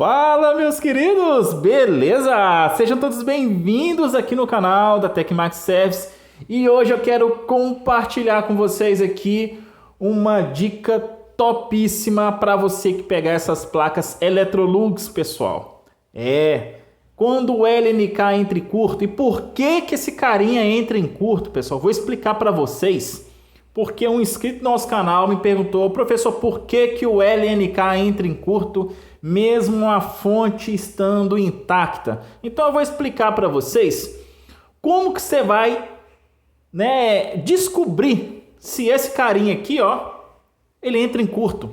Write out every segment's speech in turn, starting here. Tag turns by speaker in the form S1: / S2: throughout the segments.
S1: Fala, meus queridos! Beleza? Sejam todos bem-vindos aqui no canal da Tecmax Service e hoje eu quero compartilhar com vocês aqui uma dica topíssima para você que pegar essas placas Electrolux, pessoal. Quando o LNK entra em curto, e por que esse carinha entra em curto, pessoal? Vou explicar para vocês. Porque um inscrito do nosso canal me perguntou: professor, por que o LNK entra em curto mesmo a fonte estando intacta? Então eu vou explicar para vocês como que você vai descobrir se esse carinha aqui, ele entra em curto.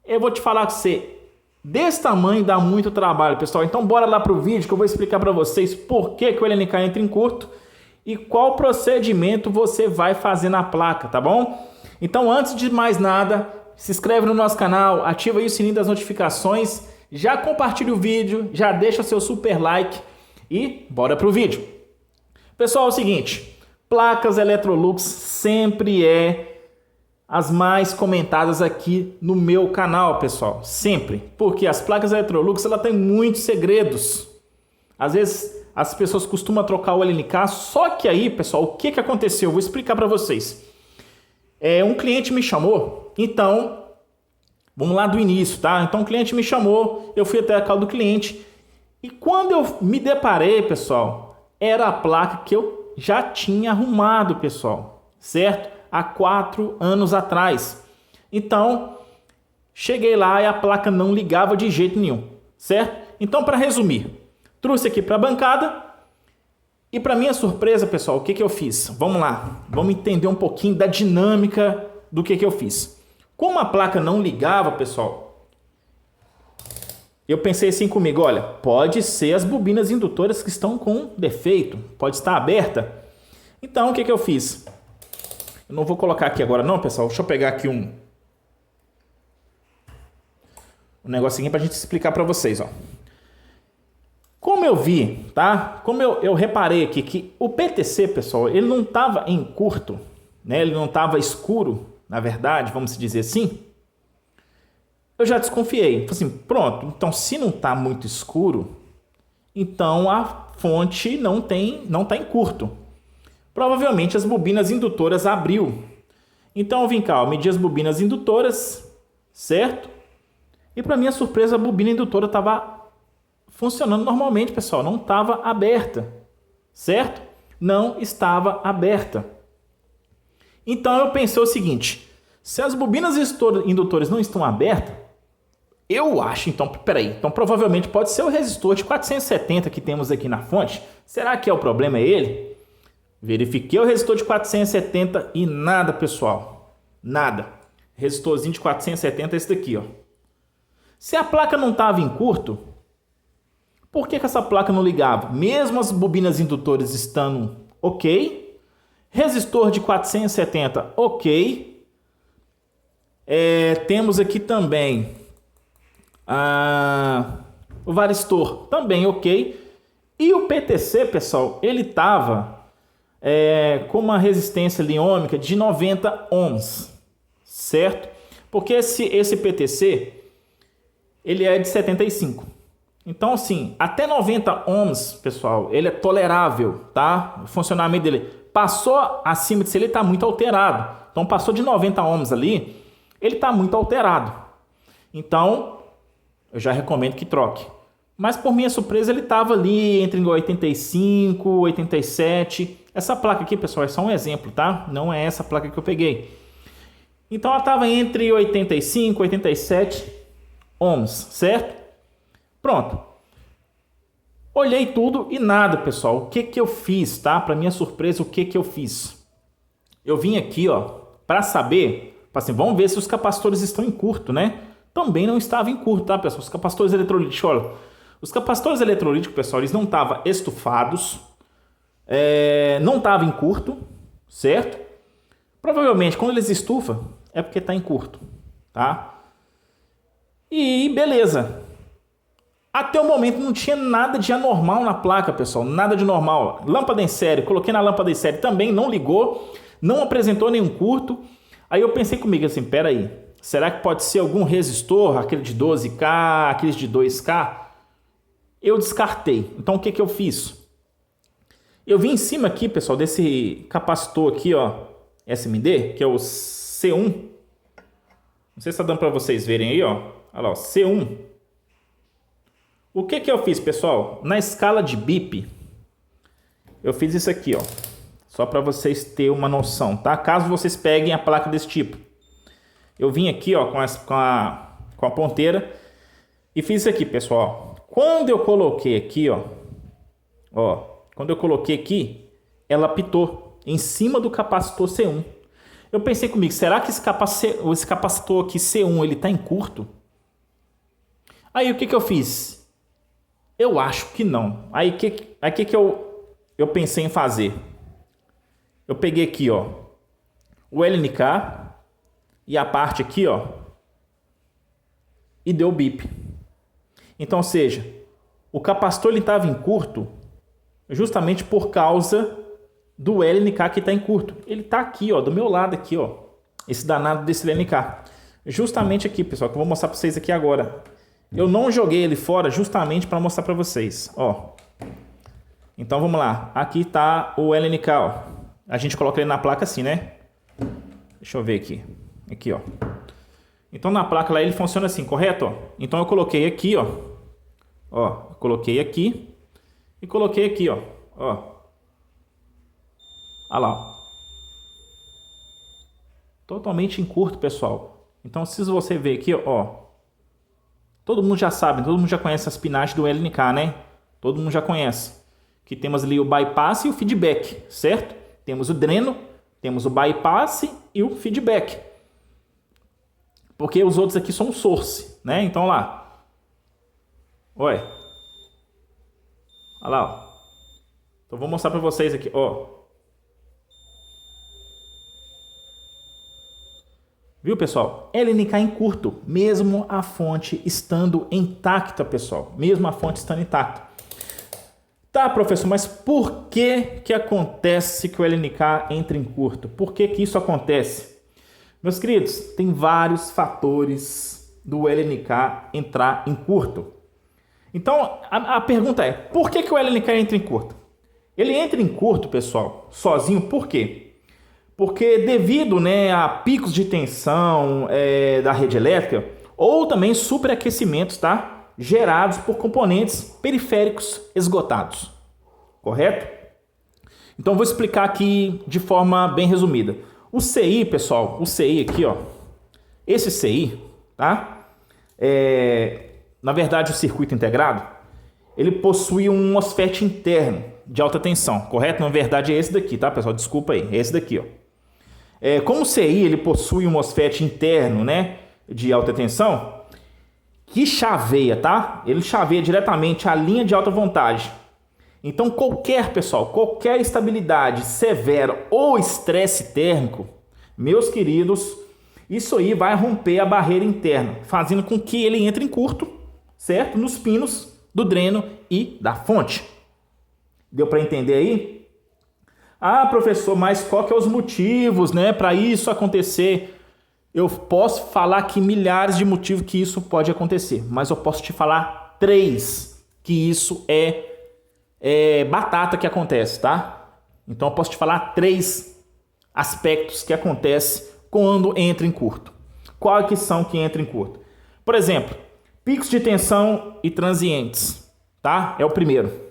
S1: Eu vou te falar com você, desse tamanho dá muito trabalho, pessoal. Então bora lá pro vídeo que eu vou explicar para vocês por que o LNK entra em curto e qual procedimento você vai fazer na placa, tá bom? Então, antes de mais nada, se inscreve no nosso canal, ativa aí o sininho das notificações, já compartilha o vídeo, já deixa seu super like e bora pro vídeo. Pessoal, é o seguinte, placas Electrolux sempre as mais comentadas aqui no meu canal, pessoal, sempre. Porque as placas Electrolux, ela tem muitos segredos. Às vezes as pessoas costumam trocar o LNK, só que aí, pessoal, o que aconteceu? Eu vou explicar para vocês. Um cliente me chamou, então, vamos lá do início, tá? Então, o cliente me chamou, eu fui até a casa do cliente, e quando eu me deparei, pessoal, era a placa que eu já tinha arrumado, pessoal, certo? Há 4 anos atrás. Então, cheguei lá e a placa não ligava de jeito nenhum, certo? Então, para resumir, trouxe aqui para a bancada e, para minha surpresa, pessoal, o que eu fiz? Vamos lá, vamos entender um pouquinho da dinâmica do que eu fiz. Como a placa não ligava, pessoal, eu pensei assim comigo, olha, pode ser as bobinas indutoras que estão com defeito, pode estar aberta. Então, o que eu fiz? Eu não vou colocar aqui agora não, pessoal, deixa eu pegar aqui um negocinho para a gente explicar para vocês, Como eu vi, tá? Como eu reparei aqui que o PTC, pessoal, ele não estava em curto, né? Ele não estava escuro, na verdade, vamos dizer assim. Eu já desconfiei. Falei assim, pronto, então se não está muito escuro, então a fonte não está em curto. Provavelmente as bobinas indutoras abriu. Então eu vim cá, medi as bobinas indutoras, certo? E para minha surpresa, a bobina indutora estava funcionando normalmente, pessoal, não estava aberta, certo? Não estava aberta. Então eu pensei o seguinte, se as bobinas indutoras não estão abertas, eu acho, então, peraí, então provavelmente pode ser o resistor de 470 que temos aqui na fonte. Será que o problema é ele? Verifiquei o resistor de 470 e nada, pessoal, nada. Resistorzinho de 470 é esse daqui, Se a placa não estava em curto, por que essa placa não ligava? Mesmo as bobinas indutoras estando ok. Resistor de 470, ok. Temos aqui também o varistor, também ok. E o PTC, pessoal, ele estava com uma resistência ali ohmica de 90 ohms, certo? Porque esse PTC, ele é de 75. Então, assim, até 90 ohms, pessoal, ele é tolerável, tá? O funcionamento dele passou acima disso, ele está muito alterado. Então, passou de 90 ohms ali, ele está muito alterado. Então, eu já recomendo que troque. Mas, por minha surpresa, ele estava ali entre 85, 87. Essa placa aqui, pessoal, é só um exemplo, tá? Não é essa placa que eu peguei. Então, ela estava entre 85 e 87 ohms, certo? Pronto. Olhei tudo e nada, pessoal. O que eu fiz, tá? Para minha surpresa, o que eu fiz? Eu vim aqui, para saber, assim, vamos ver se os capacitores estão em curto, né? Também não estava em curto, tá, pessoal? Os capacitores eletrolíticos, olha. Os capacitores eletrolíticos, pessoal, eles não estavam estufados, não estavam em curto, certo? Provavelmente, quando eles estufam, é porque está em curto, tá? E beleza. Até o momento não tinha nada de anormal na placa, pessoal. Nada de normal. Lâmpada em série. Coloquei na lâmpada em série também. Não ligou. Não apresentou nenhum curto. Aí eu pensei comigo assim, peraí. será que pode ser algum resistor, aquele de 12K, aqueles de 2K? Eu descartei. Então o que eu fiz? Eu vim em cima aqui, pessoal, desse capacitor aqui, ó, SMD, que é o C1. Não sei se está dando para vocês verem aí, ó. Olha lá, ó, C1. O que eu fiz, pessoal? Na escala de BIP, eu fiz isso aqui, ó. Só para vocês terem uma noção, tá? Caso vocês peguem a placa desse tipo. Eu vim aqui, ó, com a ponteira e fiz isso aqui, pessoal. Quando eu coloquei aqui, ó, quando eu coloquei aqui, ela apitou em cima do capacitor C1. Eu pensei comigo, será que esse capacitor aqui C1, ele tá em curto? Aí o que eu fiz? Eu acho que não. Aí que eu pensei em fazer? Eu peguei aqui, ó, o LNK e a parte aqui, ó, e deu bip. Então, ou seja, o capacitor ele estava em curto justamente por causa do LNK que está em curto. Ele está aqui, ó, do meu lado aqui, ó, esse danado desse LNK. Justamente aqui, pessoal, que eu vou mostrar para vocês aqui agora. Eu não joguei ele fora justamente para mostrar para vocês, ó. Então vamos lá. Aqui está o LNK, ó. A gente coloca ele na placa assim, né? Deixa eu ver aqui. Aqui, ó. Então na placa lá ele funciona assim, correto? Ó? Então eu coloquei aqui, ó. Ó, coloquei aqui e coloquei aqui, ó. Ó. Olha lá, ó. Totalmente em curto, pessoal. Então se você ver aqui, ó. Todo mundo já sabe, todo mundo já conhece as pinagens do LNK, né? Todo mundo já conhece. Que temos ali o bypass e o feedback, certo? Temos o dreno, temos o bypass e o feedback. Porque os outros aqui são source, né? Então lá. Olha. Olha lá, ó. Então vou mostrar para vocês aqui, ó. Viu, pessoal? LNK em curto, mesmo a fonte estando intacta, pessoal. Mesmo a fonte estando intacta. Tá, professor, mas por que acontece que o LNK entra em curto? Por que isso acontece? Meus queridos, tem vários fatores do LNK entrar em curto. Então, a pergunta é, por que o LNK entra em curto? Ele entra em curto, pessoal, sozinho, por quê? Porque devido, né, a picos de tensão da rede elétrica ou também superaquecimentos, tá? Gerados por componentes periféricos esgotados, correto? Então vou explicar aqui de forma bem resumida. O CI, pessoal, o CI aqui, ó, esse CI, tá? Na verdade, o circuito integrado, ele possui um MOSFET interno de alta tensão, correto? Na verdade é esse daqui, tá, pessoal? Desculpa aí, é esse daqui, ó. Como o CI ele possui um MOSFET interno, né, de alta tensão, que chaveia, tá? Ele chaveia diretamente a linha de alta voltagem. Então qualquer estabilidade severa ou estresse térmico, meus queridos, isso aí vai romper a barreira interna, fazendo com que ele entre em curto, certo? Nos pinos do dreno e da fonte. Deu para entender aí? Ah, professor, mas qual que é os motivos, né, para isso acontecer? Eu posso falar aqui milhares de motivos que isso pode acontecer, mas eu posso te falar 3 que isso é batata que acontece, tá? Então eu posso te falar 3 aspectos que acontecem quando entra em curto. Quais que são que entra em curto? Por exemplo, picos de tensão e transientes, tá? É o primeiro.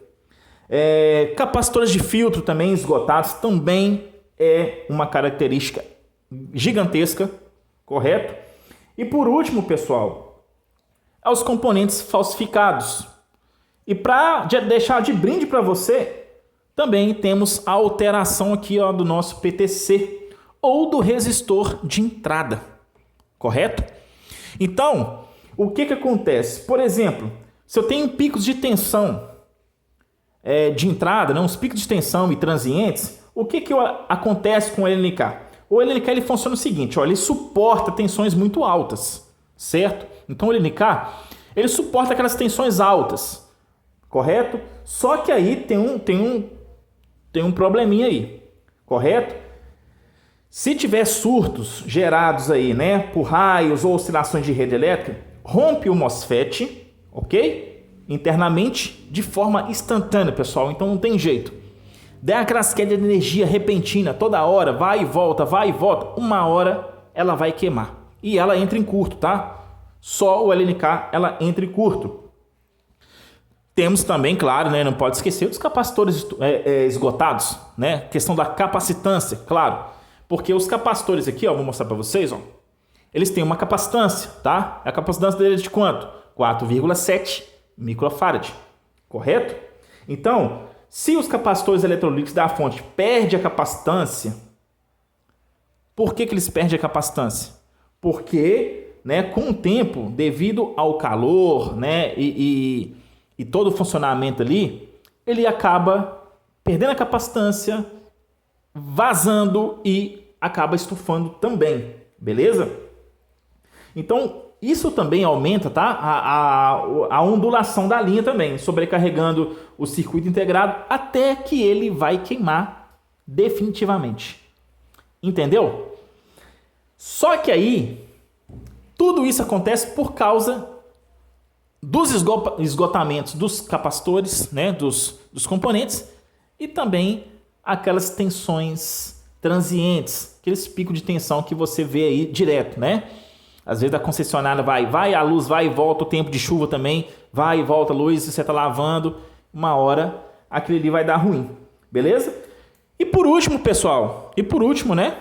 S1: Capacitores de filtro também esgotados também é uma característica gigantesca, correto? E por último, pessoal, os componentes falsificados. E para deixar de brinde para você, também temos a alteração aqui, ó, do nosso PTC ou do resistor de entrada, correto? Então, o que acontece? Por exemplo, se eu tenho picos de tensão de entrada, né, uns picos de tensão e transientes, o que acontece com o LNK? O LNK ele funciona o seguinte, ó, ele suporta tensões muito altas, certo? Então o LNK ele suporta aquelas tensões altas, correto? Só que aí tem um probleminha aí, correto? Se tiver surtos gerados aí, né, por raios ou oscilações de rede elétrica, rompe o MOSFET, ok? Internamente, de forma instantânea, pessoal. Então não tem jeito. Dá aquelas quedas de energia repentina, toda hora, vai e volta, uma hora ela vai queimar. E ela entra em curto, tá? Só o LNK, ela entra em curto. Temos também, claro, né, não pode esquecer dos capacitores esgotados, né? Questão da capacitância, claro. Porque os capacitores aqui, ó, vou mostrar para vocês, ó. Eles têm uma capacitância, tá? A capacitância deles é de quanto? 4,7 microfarad, correto? Então, se os capacitores eletrolíticos da fonte perdem a capacitância, por que eles perdem a capacitância? Porque, né, com o tempo, devido ao calor, né, e todo o funcionamento ali, ele acaba perdendo a capacitância, vazando e acaba estufando também, beleza? Então, isso também aumenta, tá? A ondulação da linha também, sobrecarregando o circuito integrado até que ele vai queimar definitivamente. Entendeu? Só que aí, tudo isso acontece por causa dos esgotamentos dos capacitores, né, dos componentes, e também aquelas tensões transientes, aqueles picos de tensão que você vê aí direto, né? Às vezes a concessionária vai, a luz vai e volta, o tempo de chuva também, vai e volta a luz, você está lavando, uma hora aquele ali vai dar ruim, beleza? E por último, pessoal, né,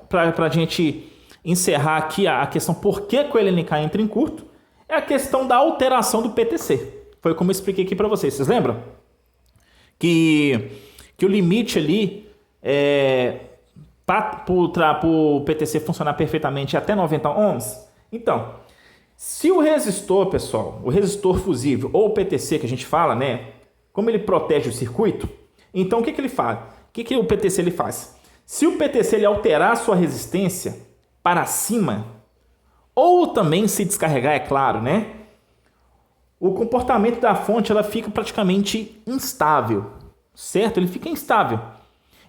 S1: para a gente encerrar aqui a questão por que o LNK entra em curto, é a questão da alteração do PTC. Foi como eu expliquei aqui para vocês, vocês lembram? Que o limite ali para o PTC funcionar perfeitamente é até 90 ohms. Então, se o resistor, pessoal, o resistor fusível ou o PTC que a gente fala, né, como ele protege o circuito, então o que ele faz? O que o PTC ele faz? Se o PTC ele alterar a sua resistência para cima, ou também se descarregar, é claro, né, o comportamento da fonte ela fica praticamente instável, certo? Ele fica instável.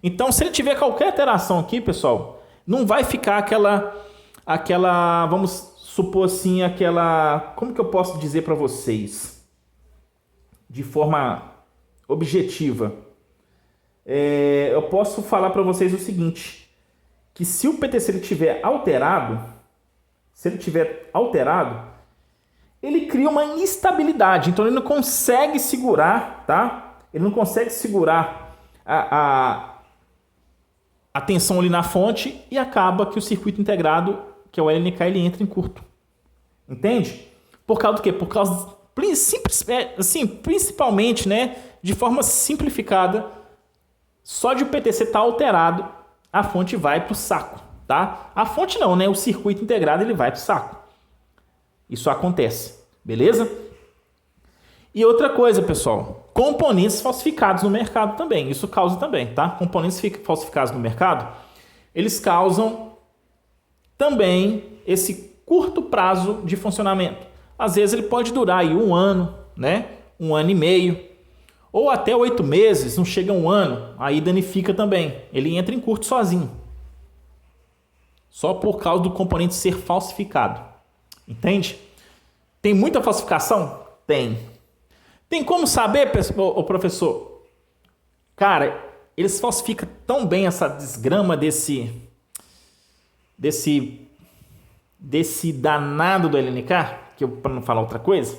S1: Então, se ele tiver qualquer alteração aqui, pessoal, não vai ficar aquela, vamos supor assim, como que eu posso dizer para vocês? De forma objetiva. Eu posso falar para vocês o seguinte, que se o PTC ele tiver alterado, ele cria uma instabilidade, então ele não consegue segurar, tá? Ele não consegue segurar a tensão ali na fonte e acaba que o circuito integrado, que é o LNK, ele entra em curto. Entende? Por causa do quê? Por causa, principalmente, né, de forma simplificada, só de o PTC estar alterado, a fonte vai para o saco, tá? A fonte não, né? O circuito integrado ele vai para o saco. Isso acontece, beleza? E outra coisa, pessoal, componentes falsificados no mercado também. Isso causa também, tá? Componentes falsificados no mercado, eles causam também esse curto prazo de funcionamento. Às vezes ele pode durar aí 1 ano, né? 1 ano e meio, ou até 8 meses, não chega a 1 ano, aí danifica também. Ele entra em curto sozinho. Só por causa do componente ser falsificado. Entende? Tem muita falsificação? Tem. Tem como saber, o professor? Cara, eles falsificam tão bem essa desgrama desse danado do LNK, para não falar outra coisa,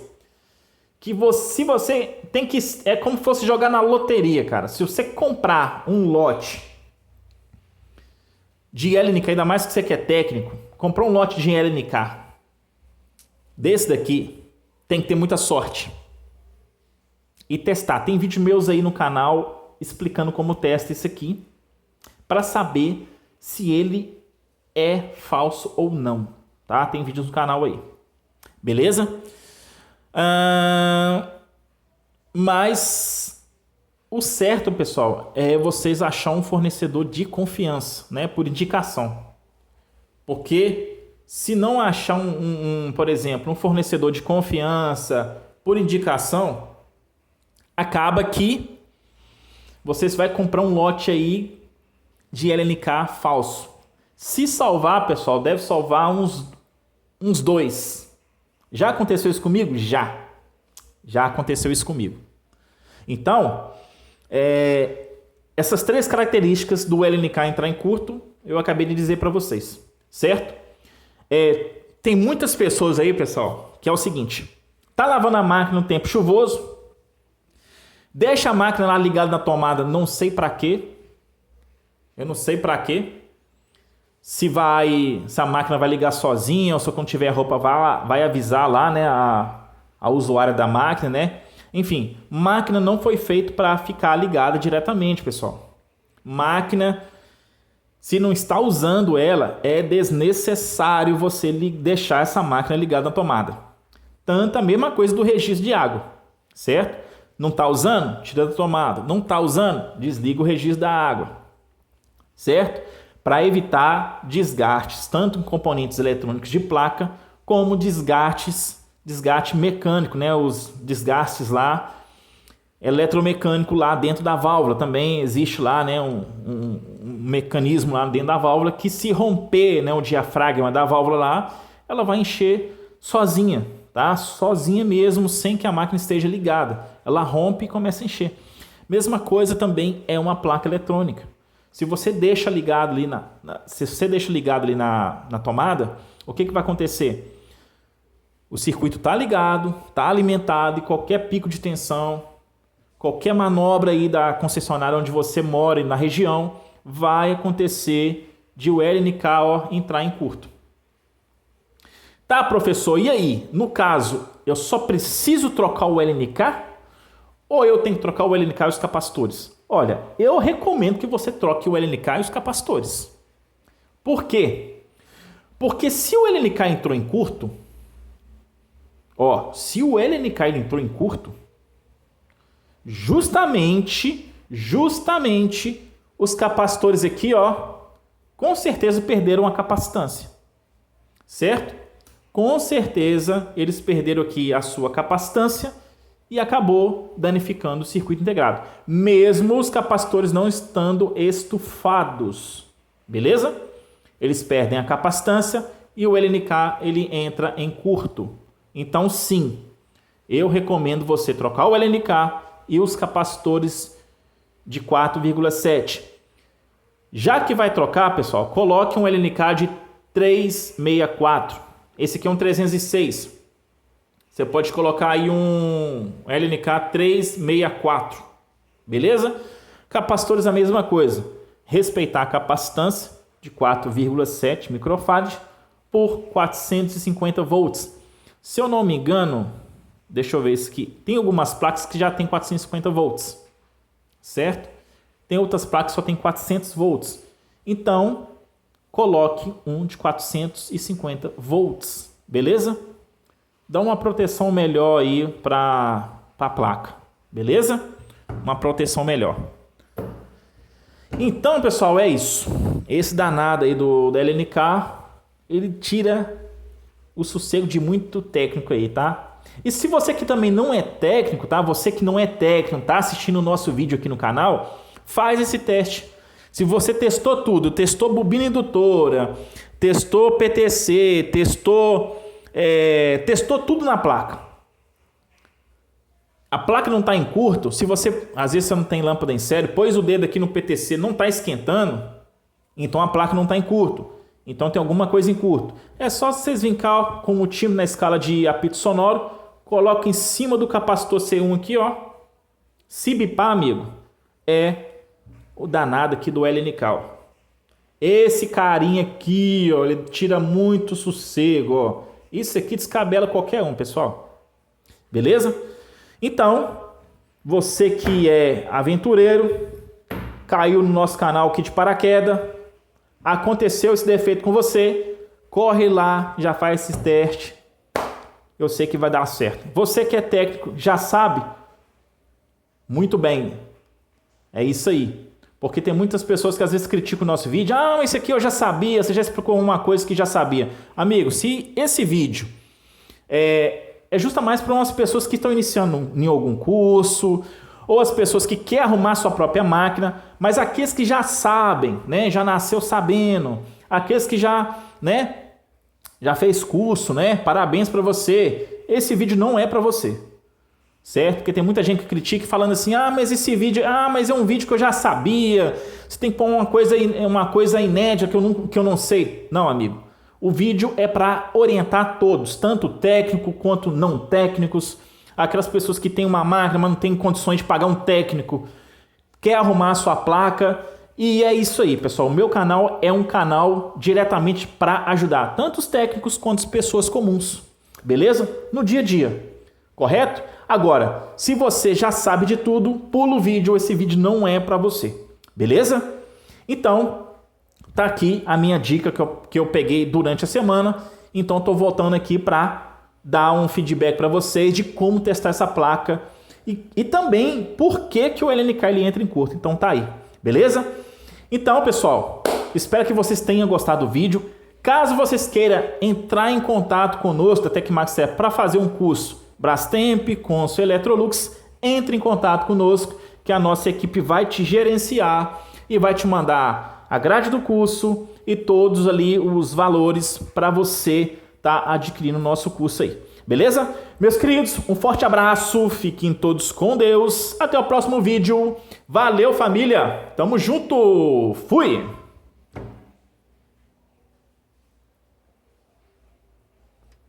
S1: que se você tem que... É como se fosse jogar na loteria, cara. Se você comprar um lote de LNK, ainda mais que você que é técnico, comprar um lote de LNK desse daqui, tem que ter muita sorte. E testar. Tem vídeo meus aí no canal explicando como testa isso aqui, para saber se ele é falso ou não, tá? Tem vídeos no canal aí. Beleza? Mas o certo, pessoal, é vocês achar um fornecedor de confiança, né? Por indicação. Porque se não achar por exemplo, um fornecedor de confiança por indicação, acaba que vocês vai comprar um lote aí de LNK falso. Se salvar, pessoal, deve salvar uns 2. Já aconteceu isso comigo? Já aconteceu isso comigo. Então, essas 3 características do LNK entrar em curto, eu acabei de dizer para vocês, certo? Tem muitas pessoas aí, pessoal, que é o seguinte: tá lavando a máquina no tempo chuvoso, deixa a máquina lá ligada na tomada, não sei para quê. Eu não sei para quê. Se a máquina vai ligar sozinha ou se quando tiver roupa vai avisar lá, né, a usuária da máquina, né? Enfim, máquina não foi feita para ficar ligada diretamente, pessoal. Máquina, se não está usando ela, é desnecessário você deixar essa máquina ligada na tomada. Tanto a mesma coisa do registro de água, certo? Não está usando? Tira da tomada. Não está usando? Desliga o registro da água, certo? Para evitar desgastes, tanto em componentes eletrônicos de placa, como desgaste mecânico, né? Os desgastes lá, eletromecânico lá dentro da válvula. Também existe lá, né, um mecanismo lá dentro da válvula que, se romper, né, o diafragma da válvula lá, ela vai encher sozinha, tá? Sozinha mesmo, sem que a máquina esteja ligada. Ela rompe e começa a encher. Mesma coisa também é uma placa eletrônica. Se você deixa ligado ali na tomada, o que vai acontecer? O circuito está ligado, está alimentado, e qualquer pico de tensão, qualquer manobra aí da concessionária onde você mora, na região, vai acontecer de o LNK entrar em curto. Tá, professor, e aí? No caso, eu só preciso trocar o LNK? Ou eu tenho que trocar o LNK e os capacitores? Olha, eu recomendo que você troque o LNK e os capacitores. Por quê? Porque se o LNK entrou em curto, justamente os capacitores aqui, com certeza perderam a capacitância, certo? Com certeza eles perderam aqui a sua capacitância e acabou danificando o circuito integrado, mesmo os capacitores não estando estufados, beleza? Eles perdem a capacitância e o LNK ele entra em curto. Então, sim, eu recomendo você trocar o LNK e os capacitores de 4,7. Já que vai trocar, pessoal, coloque um LNK de 364. Esse aqui é um 306. Você pode colocar aí um LNK 364, beleza? Capacitores a mesma coisa. Respeitar a capacitância de 4,7 microfarad por 450 volts. Se eu não me engano, deixa eu ver isso aqui. Tem algumas placas que já tem 450 volts, certo? Tem outras placas que só tem 400 volts. Então, coloque um de 450 volts, beleza? Dá uma proteção melhor aí para a placa, beleza? Uma proteção melhor. Então, pessoal, é isso. Esse danado aí do LNK, ele tira o sossego de muito técnico aí, tá? E se você que também não é técnico, tá? Você que não é técnico, tá assistindo o nosso vídeo aqui no canal, faz esse teste. Se você testou tudo, testou bobina indutora, testou PTC, testou tudo na placa. A placa não está em curto. Se você, às vezes você não tem lâmpada em série, pôs o dedo aqui no PTC, não está esquentando, então a placa não está em curto. Então tem alguma coisa em curto. É só vocês virem cá com o time na escala de apito sonoro, coloca em cima do capacitor C1 aqui, Se bipar, amigo, é o danado aqui do LNK, Esse carinha aqui, ele tira muito sossego, Isso aqui descabela qualquer um, pessoal. Beleza? Então, você que é aventureiro, caiu no nosso canal aqui de paraquedas, aconteceu esse defeito com você, corre lá, já faz esse teste. Eu sei que vai dar certo. Você que é técnico, já sabe? Muito bem. É isso aí. Porque tem muitas pessoas que às vezes criticam o nosso vídeo. Ah, isso aqui eu já sabia, você já explicou uma coisa que já sabia. Amigo, se esse vídeo é justo mais para umas pessoas que estão iniciando em algum curso, ou as pessoas que querem arrumar sua própria máquina, mas aqueles que já sabem, né, já nasceu sabendo, Aqueles que já, né, já fez curso, né? Parabéns para você. Esse vídeo não é para você, certo? Porque tem muita gente que critica falando assim, mas esse vídeo, mas é um vídeo que eu já sabia. Você tem que pôr uma coisa inédita que eu não sei. Não, amigo. O vídeo é para orientar todos, tanto técnico quanto não técnicos. Aquelas pessoas que têm uma máquina, mas não têm condições de pagar um técnico, quer arrumar a sua placa. E é isso aí, pessoal. O meu canal é um canal diretamente para ajudar tanto os técnicos quanto as pessoas comuns. Beleza? No dia a dia. Correto? Agora, se você já sabe de tudo, pula o vídeo. Esse vídeo não é para você. Beleza? Então, tá aqui a minha dica que eu peguei durante a semana. Então, estou voltando aqui para dar um feedback para vocês de como testar essa placa. E também por que o LNK ele entra em curto. Então, tá aí. Beleza? Então, pessoal, espero que vocês tenham gostado do vídeo. Caso vocês queiram entrar em contato conosco da Tecmaxer para fazer um curso Brastemp, Consul, Electrolux, entre em contato conosco que a nossa equipe vai te gerenciar e vai te mandar a grade do curso e todos ali os valores para você estar adquirindo o nosso curso aí. Beleza? Meus queridos, um forte abraço, fiquem todos com Deus, até o próximo vídeo, valeu família, tamo junto, fui!